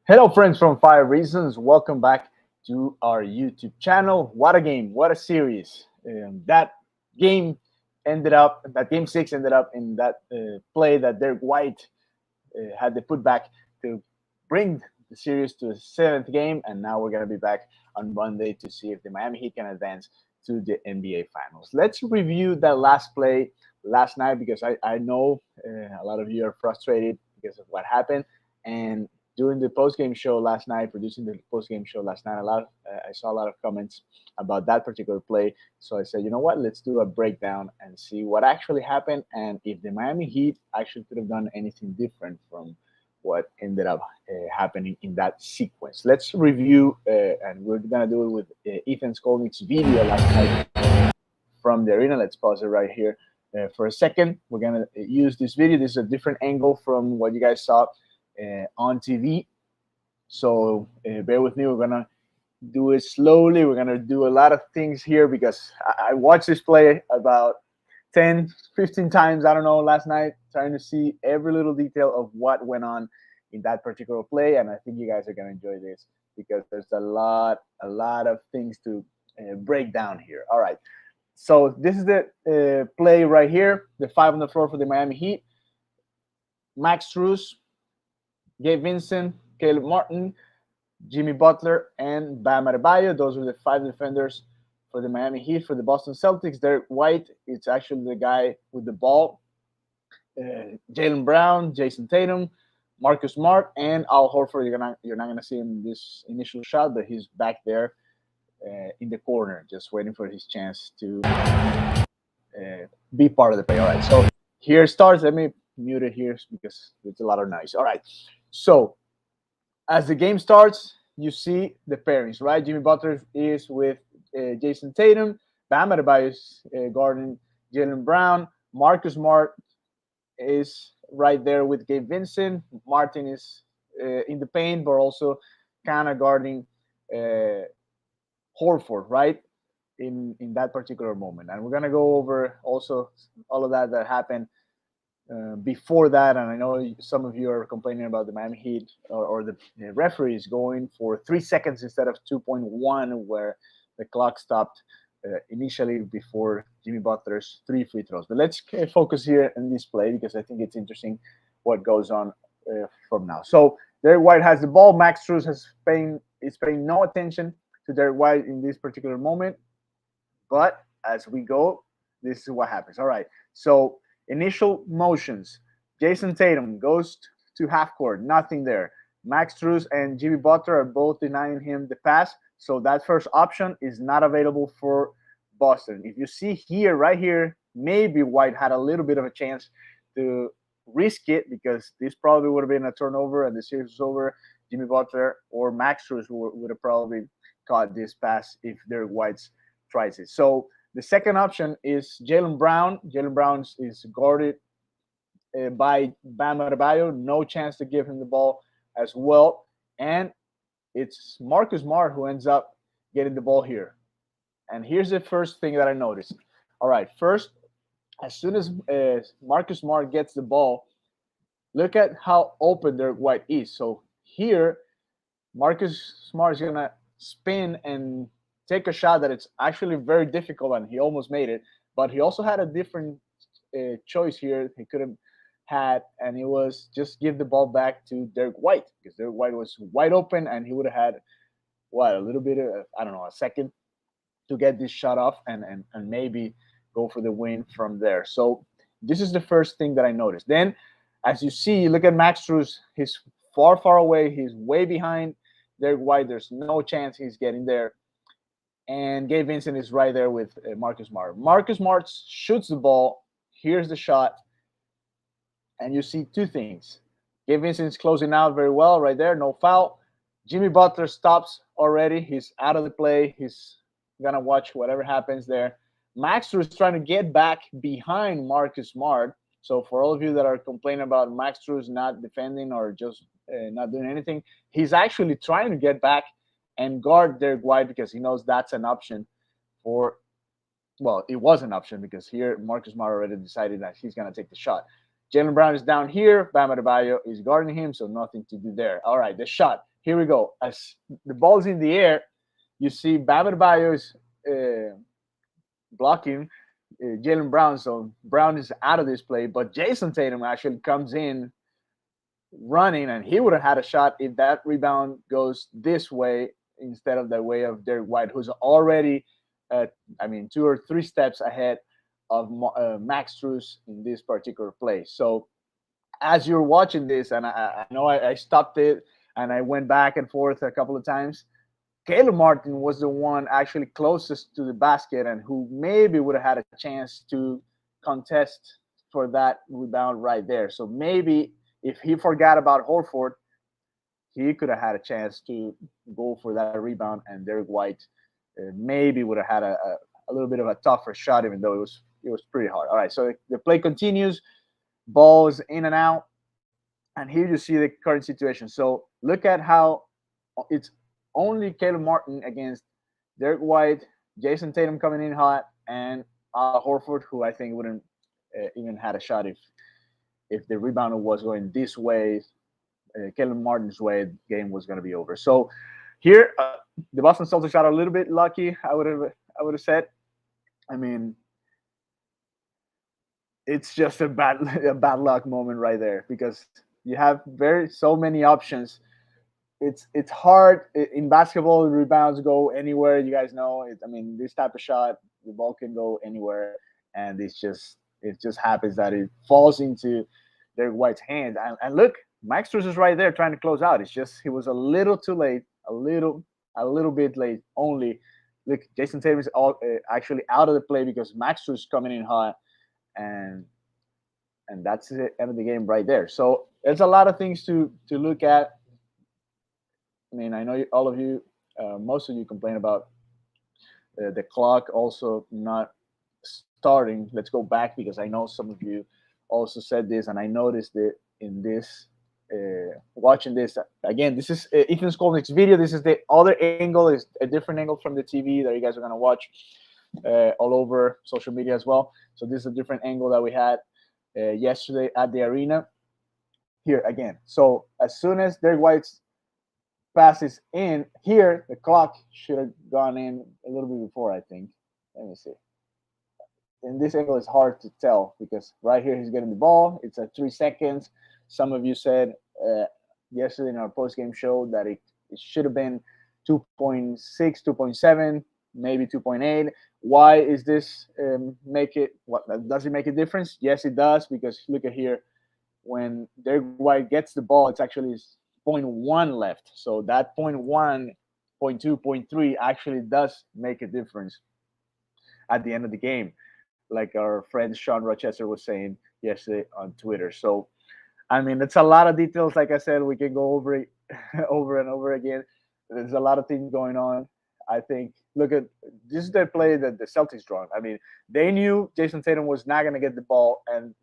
Hello, friends from Five Reasons. Welcome back to our YouTube channel. What a game! What a series! That game that game six ended up in that play that Derek White had the putback to bring the series to a seventh game, and now we're gonna be back on Monday to see if the Miami Heat can advance to the NBA Finals. Let's review that last play last night because I know a lot of you are frustrated because of what happened, and during the post game show last night, producing the post game show last night, I saw a lot of comments about that particular play. So I said, you know what, let's do a breakdown and see what actually happened and if the Miami Heat actually could have done anything different from what ended up happening in that sequence. Let's review, and we're gonna do it with Ethan Skolnick's video last night from the arena. Let's pause it right here for a second. We're gonna use this video. This is a different angle from what you guys saw on TV. So bear with me. We're gonna do it slowly. We're gonna do a lot of things here because I watched this play about 10, 15 times. I don't know, last night, trying to see every little detail of what went on in that particular play. And I think you guys are gonna enjoy this because there's a lot of things to break down here. All right. So this is the play right here. The five on the floor for the Miami Heat. Max Strus, Gabe Vincent, Caleb Martin, Jimmy Butler, and Bam Adebayo. Those were the five defenders for the Miami Heat. For the Boston Celtics, Derek White, it's actually the guy with the ball. Jaylen Brown, Jason Tatum, Marcus Smart, and Al Horford. You're not gonna see him in this initial shot, but he's back there in the corner, just waiting for his chance to be part of the play. All right, so here starts. Let me mute it here because there's a lot of noise. All right, so as the game starts, you see the pairings, right? Jimmy Butler is with Jason Tatum. Bam Adebayo is guarding Jaylen Brown. Marcus Smart is right there with Gabe Vincent. Martin is in the paint, but also kind of guarding Horford, right? In that particular moment. And we're going to go over also all of that happened before that, and I know some of you are complaining about the Miami Heat or the referees going for 3 seconds instead of 2.1, where the clock stopped initially before Jimmy Butler's 3 free throws. But let's focus here in this play because I think it's interesting what goes on from now. So Derek White has the ball. Max Strus is paying no attention to Derek White in this particular moment. But as we go, this is what happens. All right. So initial motions. Jason Tatum goes to half court. Nothing there. Max Strus and Jimmy Butler are both denying him the pass. So that first option is not available for Boston. If you see here, right here, maybe White had a little bit of a chance to risk it because this probably would have been a turnover and the series was over. Jimmy Butler or Max Strus would have probably caught this pass if Derek White's tries it. So the second option is Jaylen Brown. Jaylen Brown is guarded by Bam Adebayo. No chance to give him the ball as well. And it's Marcus Smart who ends up getting the ball here. And here's the first thing that I noticed. All right, first, as soon as Marcus Smart gets the ball, look at how open Derek White is. So here, Marcus Smart is going to spin and take a shot that it's actually very difficult, and he almost made it. But he also had a different choice here he could have had, and it was just give the ball back to Derek White because Derek White was wide open, and he would have had a little bit of, I don't know, a second to get this shot off and maybe go for the win from there. So this is the first thing that I noticed. Then, as you see, look at Max Strus. He's far away. He's way behind Derek White. There's no chance he's getting there. And Gabe Vincent is right there with Marcus Smart. Marcus Smart shoots the ball. Here's the shot. And you see two things. Gabe Vincent is closing out very well right there. No foul. Jimmy Butler stops already. He's out of the play. He's going to watch whatever happens there. Max Strus is trying to get back behind Marcus Smart. So for all of you that are complaining about Max Strus not defending or just not doing anything, he's actually trying to get back and guard Derek White because he knows that's an option for, well, it was an option because here Marcus Smart already decided that he's going to take the shot. Jaylen Brown is down here. Bam Adebayo is guarding him, so nothing to do there. All right, the shot. here we go. As the ball's in the air, you see Bam Adebayo's blocking Jalen Brown. So Brown is out of this play, but Jason Tatum actually comes in running, and he would have had a shot if that rebound goes this way instead of the way of Derek White, who's already, I mean, 2 or 3 steps ahead of Max Strus in this particular play. So as you're watching this, and I know I stopped it and I went back and forth a couple of times. Caleb Martin was the one actually closest to the basket and who maybe would have had a chance to contest for that rebound right there. So maybe if he forgot about Horford, he could have had a chance to go for that rebound, and Derek White maybe would have had a little bit of a tougher shot, even though it was pretty hard. All right, so the play continues, balls in and out, and here you see the current situation. So look at how it's only Caleb Martin against Derek White, Jason Tatum coming in hot, and Horford, who I think wouldn't even had a shot if the rebounder was going this way, Caleb Martin's way, the game was going to be over. So here, the Boston Celtics got a little bit lucky. I would have said. I mean, it's just a bad luck moment right there because you have so many options. It's hard in basketball. Rebounds go anywhere. You guys know it. I mean, this type of shot, the ball can go anywhere, and it just happens that it falls into Derek White's hands. And look, Max Strus is right there trying to close out. It's just he was a little too late, a little bit late only. Look, Jason Tatum is actually out of the play because Max Strus is coming in hot, and that's the end of the game right there. So there's a lot of things to look at. I mean, I know all of you, most of you complain about the clock also not starting. Let's go back because I know some of you also said this, and I noticed it in this. Watching this again, this is Ethan Skolnick's video. This is the other angle, is a different angle from the TV that you guys are gonna watch all over social media as well. So this is a different angle that we had yesterday at the arena. Here again. So as soon as Derek White's passes in here, the clock should have gone in a little bit before, I think. Let me see. In this angle, it's hard to tell because right here he's getting the ball. It's at 3 seconds. Some of you said yesterday in our post-game show that it should have been 2.6, 2.7, maybe 2.8. Why is this make it? What does it make a difference? Yes, it does, because look at here. When Derek White gets the ball, it's actually 0.1 left. So that 0.1, 0.2, 0.3 actually does make a difference at the end of the game, like our friend Sean Rochester was saying yesterday on Twitter. So, I mean, it's a lot of details. Like I said, we can go over it over and over again. There's a lot of things going on. I think, look at this is the play that the Celtics drawn. I mean, they knew Jason Tatum was not going to get the ball, and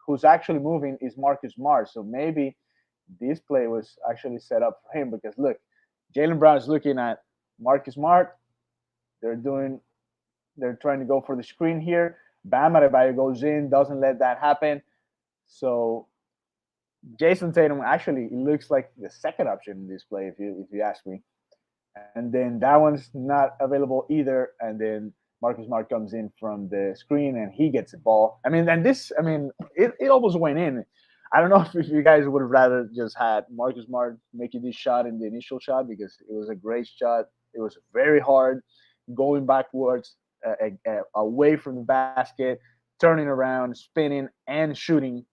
who's actually moving is Marcus Smart. So maybe this play was actually set up for him because look, Jalen Brown is looking at Marcus Smart. They're trying to go for the screen here. Bam Adebayo goes in, doesn't let that happen. So Jason Tatum actually looks like the second option in this play, if you ask me. And then that one's not available either. And then Marcus Smart comes in from the screen and he gets the ball. I mean, it almost went in. I don't know if you guys would have rather just had Marcus Smart making this shot in the initial shot because it was a great shot. It was very hard, going backwards, away from the basket, turning around, spinning, and shooting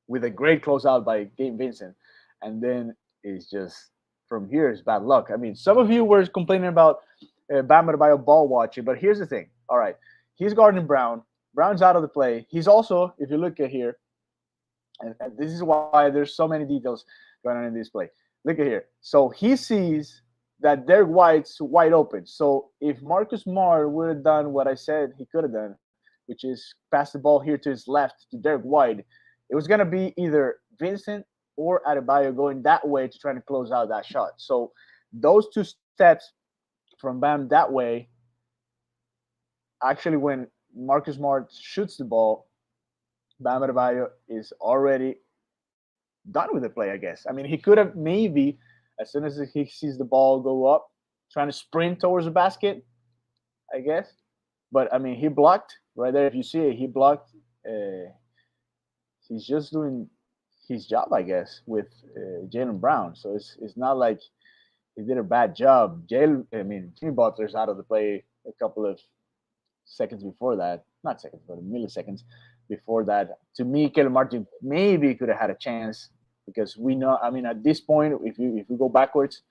with a great closeout by Gabe Vincent. And then it's just from here is bad luck. I mean, some of you were complaining about Bam Adebayo ball watching, but here's the thing. All right, he's guarding Brown. Brown's out of the play. He's also, if you look at here, and this is why there's so many details going on in this play. Look at here. So he sees that Derek White's wide open. So if Marcus Smart would have done what I said he could have done, which is pass the ball here to his left to Derek White, it was going to be either Vincent or Adebayo going that way to try to close out that shot. So those two steps from Bam that way, actually when Marcus Smart shoots the ball, Bam Adebayo is already done with the play, I guess. I mean, he could have maybe as soon as he sees the ball go up, trying to sprint towards the basket, I guess. But I mean, he blocked right there. If you see it, he blocked. Uh, he's just doing his job, I guess, with Jalen Brown. So it's not like he did a bad job. I mean, Jimmy Butler's out of the play a couple of seconds before that, not seconds, but milliseconds before that. To me, Caleb Martin maybe could have had a chance because we know. I mean, at this point, if we go backwards,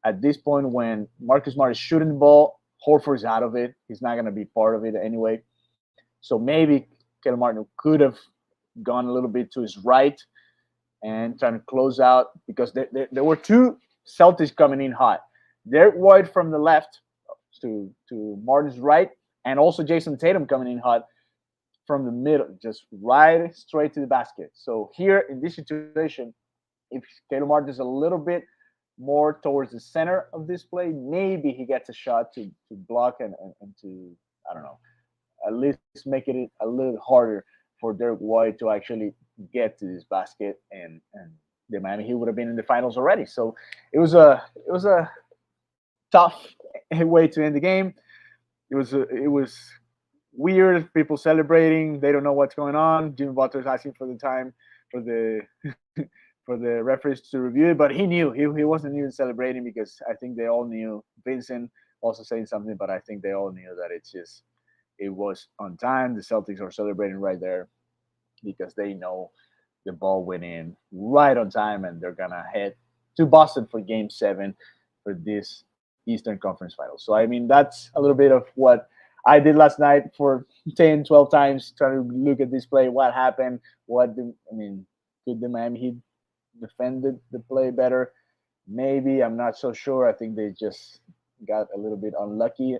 at this point when Marcus Smart is shooting the ball, Horford's out of it. He's not going to be part of it anyway. So maybe Caleb Martin could have gone a little bit to his right and trying to close out because there were two Celtics coming in hot. Derek White from the left to Martin's right, and also Jason Tatum coming in hot from the middle, just right straight to the basket. So here in this situation, if Caleb Martin is a little bit more towards the center of this play, maybe he gets a shot to block and to, I don't know, at least make it a little harder for Derek White to actually get to this basket, and the Miami Heat would have been in the finals already. So it was a tough way to end the game. It was weird. People celebrating. They don't know what's going on. Jimmy Butler's asking for the time for the for the referees to review it, but he knew he wasn't even celebrating because I think they all knew. Vincent also saying something, but I think they all knew that it was on time. The Celtics are celebrating right there because they know the ball went in right on time and they're gonna head to Boston for Game 7 for this Eastern Conference Finals. So I mean that's a little bit of what I did last night for 10, 12 times trying to look at this play, what happened, I mean, could the Miami Heat defended the play better? Maybe. I'm not so sure. I think they just got a little bit unlucky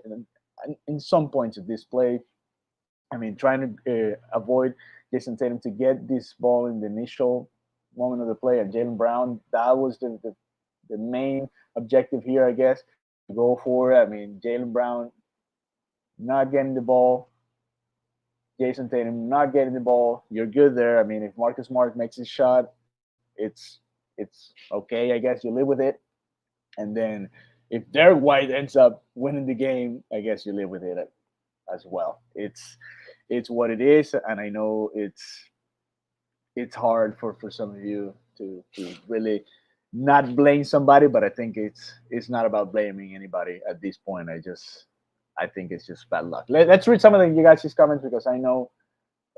in some points of this play. I mean, trying to avoid Jason Tatum to get this ball in the initial moment of the play, and Jalen Brown, that was the main objective here, I guess, to go for it. I mean, Jalen Brown not getting the ball, Jason Tatum not getting the ball. You're good there. I mean, if Marcus Smart makes his shot, it's okay. I guess you live with it. And then if Derek White ends up winning the game, I guess you live with it as well. It's what it is, and I know it's hard for some of you to really not blame somebody, but I think it's not about blaming anybody at this point. I think it's just bad luck. Let's read some of you guys' comments because I know.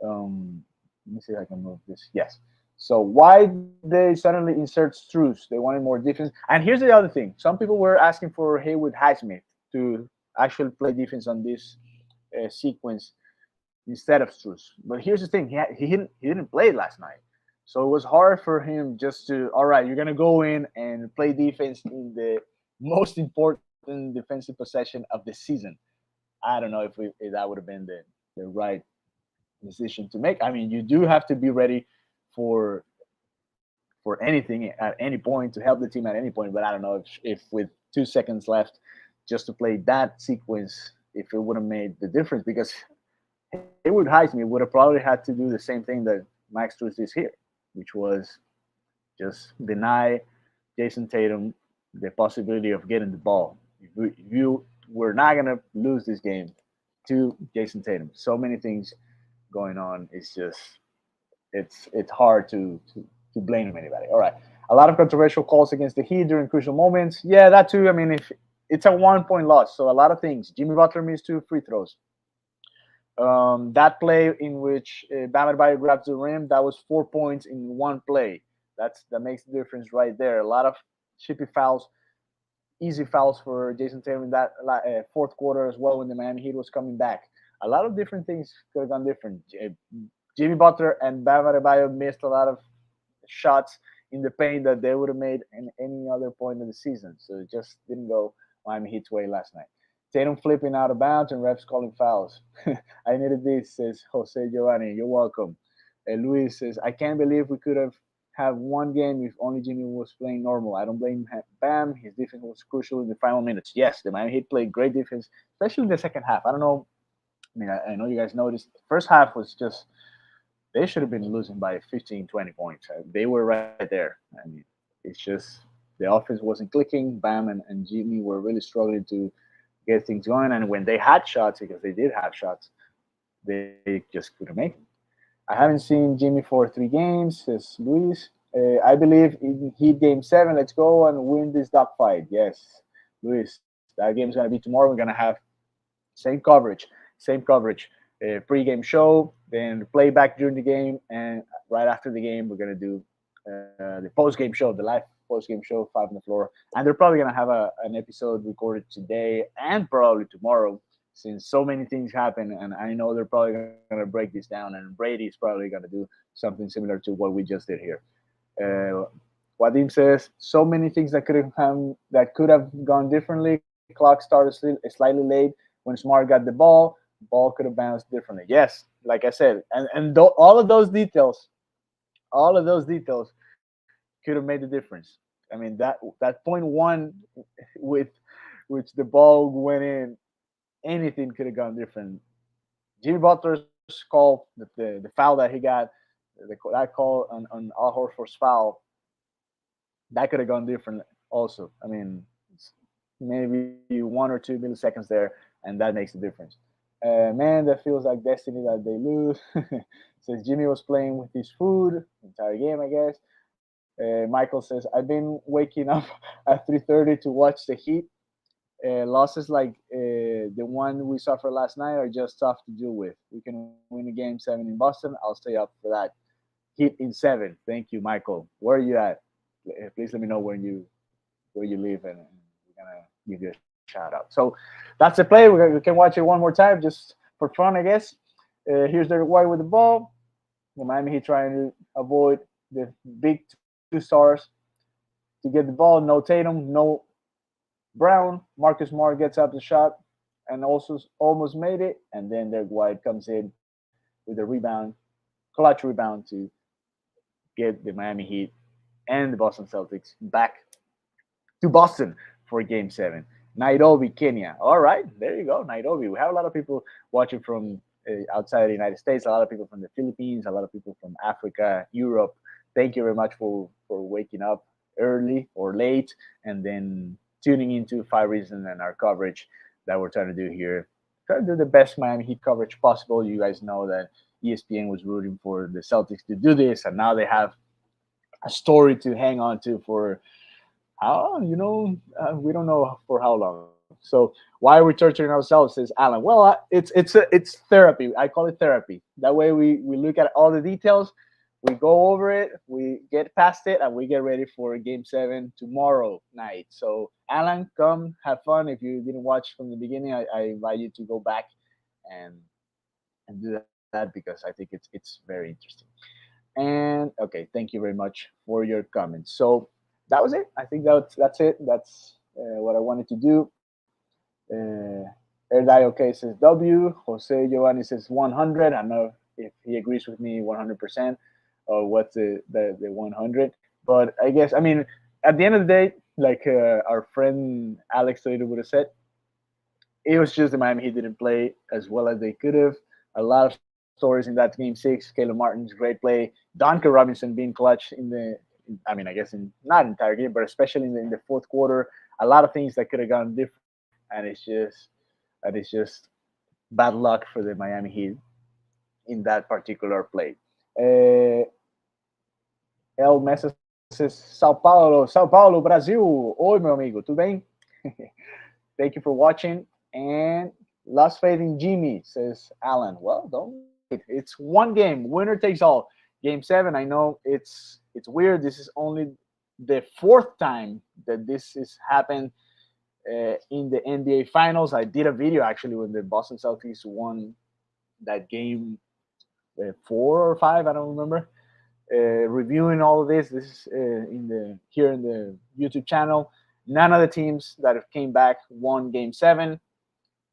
Let me see if I can move this. Yes. So why they suddenly insert Struz? They wanted more defense. And here's the other thing: some people were asking for Haywood Highsmith to actually play defense on this sequence instead of Struz. But here's the thing: he didn't play last night, so it was hard for him just to, all right, you're gonna go in and play defense in the most important defensive possession of the season. I don't know if that would have been the right decision to make. I mean, you do have to be ready for for anything at any point to help the team at any point. But I don't know if with 2 seconds left, just to play that sequence, if it would have made the difference because Haywood Highsmith would have probably had to do the same thing that Max Strus is here, which was just deny Jason Tatum the possibility of getting the ball. You were not gonna lose this game to Jason Tatum. So many things going on. It's just it's hard to blame anybody. All right. A lot of controversial calls against the Heat during crucial moments. Yeah, that too. I mean, if it's a 1 point loss, so a lot of things. Jimmy Butler missed 2 free throws. That play in which Bam Adebayo grabs the rim, that was 4 points in one play. That makes the difference right there. A lot of chippy fouls, easy fouls for Jason Tatum in that fourth quarter as well when the Miami Heat was coming back. A lot of different things could have gone different. Jimmy Butler and Bam Adebayo missed a lot of shots in the paint that they would have made in any other point of the season. So it just didn't go Miami Heat's way last night. Tatum flipping out of bounds and refs calling fouls. I needed this, says Jose Giovanni. You're welcome. Luis says, I can't believe we could have one game if only Jimmy was playing normal. I don't blame Bam. His defense was crucial in the final minutes. Yes, the Miami Heat played great defense, especially in the second half. I don't know. I mean, I know you guys noticed. The first half was just, they should have been losing by 15, 20 points. They were right there. I mean, it's just the offense wasn't clicking. Bam and Jimmy were really struggling to get things going. And when they had shots, because they did have shots, they just couldn't make it. I haven't seen Jimmy for 3 games, says Luis. I believe in Heat Game 7. Let's go and win this dogfight. Yes, Luis, that game's going to be tomorrow. We're going to have same coverage, same coverage. Pre-game show, then playback during the game, and right after the game, we're going to do the post-game show, the live post-game show, Five on the Floor. And they're probably going to have an episode recorded today and probably tomorrow, since so many things happen, and I know they're probably going to break this down, and Brady's probably going to do something similar to what we just did here. Uh, Wadim says so many things that could have gone differently. Clock started slightly late when Smart got the ball. Ball could have bounced differently. Yes, like I said, and all of those details could have made the difference. I mean that point one with which the ball went in, anything could have gone different. Jimmy Butler's call, the foul that he got, that call on Al Horford's foul, that could have gone different also. I mean, maybe 1 or 2 milliseconds there, and that makes the difference. Man, that feels like destiny that they lose. Says Jimmy was playing with his food entire game, I guess. Michael says I've been waking up at 3:30 to watch the Heat. Losses like the one we suffered last night are just tough to deal with. We can win a game 7 in Boston. I'll stay up for that. Heat in 7. Thank you, Michael. Where are you at? Please let me know where you live, and we're gonna give you a shout out. So that's the play. We can watch it one more time just for fun, I guess. Here's the White with the ball. The Miami Heat trying to avoid the big 2 stars to get the ball. No Tatum, no Brown. Marcus Smart gets up the shot and also almost made it. And then Derek White comes in with a rebound, clutch rebound to get the Miami Heat and the Boston Celtics back to Boston for Game 7. Nairobi, Kenya. All right, there you go, Nairobi. We have a lot of people watching from outside the United States, a lot of people from the Philippines, a lot of people from Africa, Europe. Thank you very much for waking up early or late and then tuning into Five Reasons and our coverage that we're trying to do here. Try to do the best Miami Heat coverage possible. You guys know that ESPN was rooting for the Celtics to do this, and now they have a story to hang on to for how we don't know for how long. So why are we torturing ourselves? Says Alan. Well, it's therapy. I call it therapy. That way we look at all the details, we go over it, we get past it, and we get ready for Game 7 tomorrow night. So Alan, come have fun. If you didn't watch from the beginning, I invite you to go back and do that because I think it's very interesting. And okay, thank you very much for your comments. So that was it. I think that's it. That's what I wanted to do. Erdai OK says W. Jose Giovanni says 100. I don't know if he agrees with me 100% or what's the 100. But I guess, I mean, at the end of the day, like our friend Alex Toledo would have said, it was just the Miami Heat didn't play as well as they could have. A lot of stories in that Game 6. Caleb Martin's great play. Duncan Robinson being clutch I mean, I guess in not entire game, but especially in the fourth quarter. A lot of things that could have gone different, and it's just bad luck for the Miami Heat in that particular play. El Mesa says Sao Paulo, Brasil. Oi, meu amigo, tudo bem? Thank you for watching. And lost faith in Jimmy, says Alan. Well, don't wait. It's one game. Winner takes all. Game 7, I know it's weird. This is only the 4th time that this has happened in the NBA Finals. I did a video actually when the Boston Celtics won that game 4 or 5, I don't remember. Reviewing all of this. This is here in the YouTube channel. None of the teams that have came back won Game 7.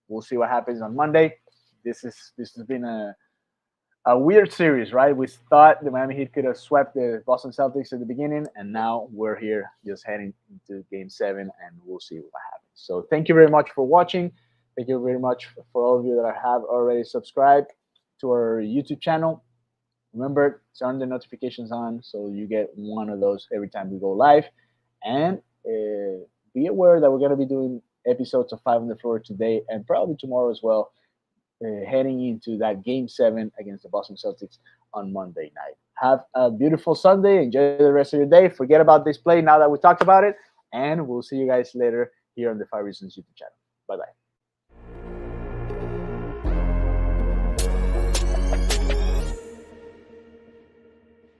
We'll see what happens on Monday. This has been a weird series, right? We thought the Miami Heat could have swept the Boston Celtics at the beginning, and now we're here just heading into Game 7, and we'll see what happens. So thank you very much for watching. Thank you very much for all of you that have already subscribed to our YouTube channel. Remember, turn the notifications on so you get one of those every time we go live. And Be aware that we're going to be doing episodes of Five on the Floor today and probably tomorrow as well, heading into that Game 7 against the Boston Celtics on Monday night. Have a beautiful Sunday. Enjoy the rest of your day. Forget about this play now that we talked about it, and we'll see you guys later here on the Five Reasons YouTube channel. Bye bye.